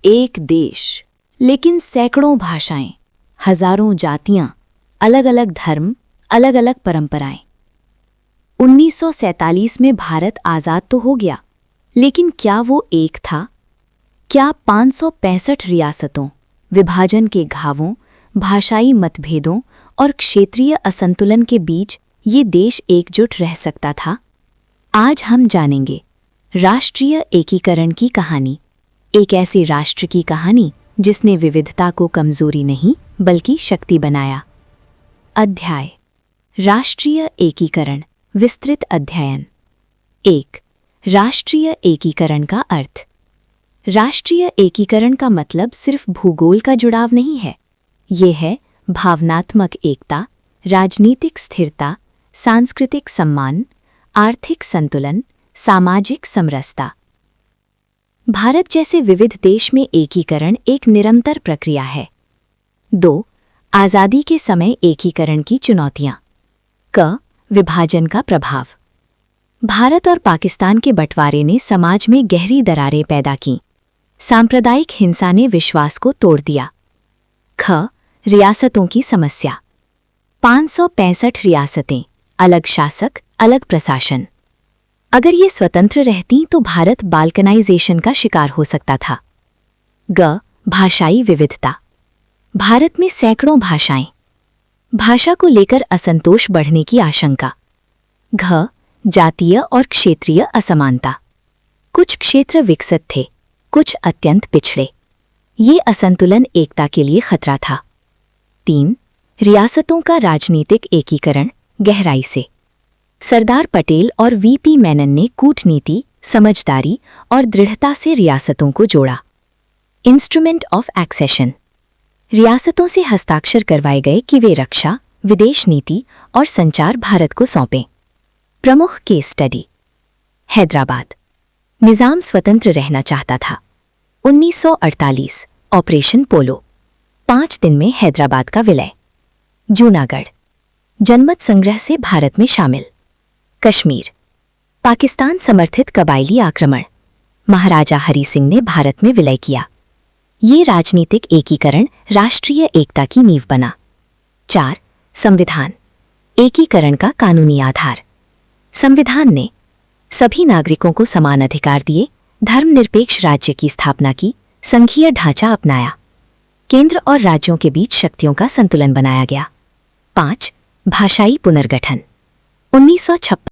एक देश, लेकिन सैकड़ों भाषाएं, हजारों जातियां, अलग अलग धर्म, अलग अलग परंपराएं। 1947 में भारत आज़ाद तो हो गया, लेकिन क्या वो एक था? क्या 565 रियासतों, विभाजन के घावों, भाषाई मतभेदों और क्षेत्रीय असंतुलन के बीच ये देश एकजुट रह सकता था? आज हम जानेंगे राष्ट्रीय एकीकरण की कहानी, एक ऐसे राष्ट्र की कहानी जिसने विविधता को कमजोरी नहीं बल्कि शक्ति बनाया। अध्याय: राष्ट्रीय एकीकरण, विस्तृत अध्ययन। 1. राष्ट्रीय एकीकरण का अर्थ। राष्ट्रीय एकीकरण का मतलब सिर्फ भूगोल का जुड़ाव नहीं है, ये है भावनात्मक एकता, राजनीतिक स्थिरता, सांस्कृतिक सम्मान, आर्थिक संतुलन, सामाजिक समरसता। भारत जैसे विविध देश में एकीकरण एक निरंतर प्रक्रिया है। 2. आज़ादी के समय एकीकरण की चुनौतियां। क. विभाजन का प्रभाव। भारत और पाकिस्तान के बंटवारे ने समाज में गहरी दरारें पैदा की। सांप्रदायिक हिंसा ने विश्वास को तोड़ दिया। ख. रियासतों की समस्या। 565 रियासतें, अलग शासक, अलग प्रशासन। अगर ये स्वतंत्र रहती तो भारत बाल्कनाइजेशन का शिकार हो सकता था। ग. भाषाई विविधता। भारत में सैकड़ों भाषाएं, भाषा को लेकर असंतोष बढ़ने की आशंका। घ. जातीय और क्षेत्रीय असमानता। कुछ क्षेत्र विकसित थे, कुछ अत्यंत पिछड़े। ये असंतुलन एकता के लिए खतरा था। 3. रियासतों का राजनीतिक एकीकरण, गहराई से। सरदार पटेल और वीपी मेनन ने कूटनीति, समझदारी और दृढ़ता से रियासतों को जोड़ा। Instrument of accession. रियासतों से हस्ताक्षर करवाए गए कि वे रक्षा, विदेश नीति और संचार भारत को सौंपें। प्रमुख केस स्टडी। हैदराबाद। निजाम स्वतंत्र रहना चाहता था। 1948 ऑपरेशन पोलो, 5 दिन में हैदराबाद का विलय। जूनागढ़, जनमत संग्रह से भारत में शामिल। कश्मीर, पाकिस्तान समर्थित कबायली आक्रमण, महाराजा हरि सिंह ने भारत में विलय किया। ये राजनीतिक एकीकरण राष्ट्रीय एकता की नींव बना। 4. संविधान, एकीकरण का कानूनी आधार। संविधान ने सभी नागरिकों को समान अधिकार दिए, धर्मनिरपेक्ष राज्य की स्थापना की, संघीय ढांचा अपनाया। केंद्र और राज्यों के बीच शक्तियों का संतुलन बनाया गया। 5. भाषाई पुनर्गठन। 1956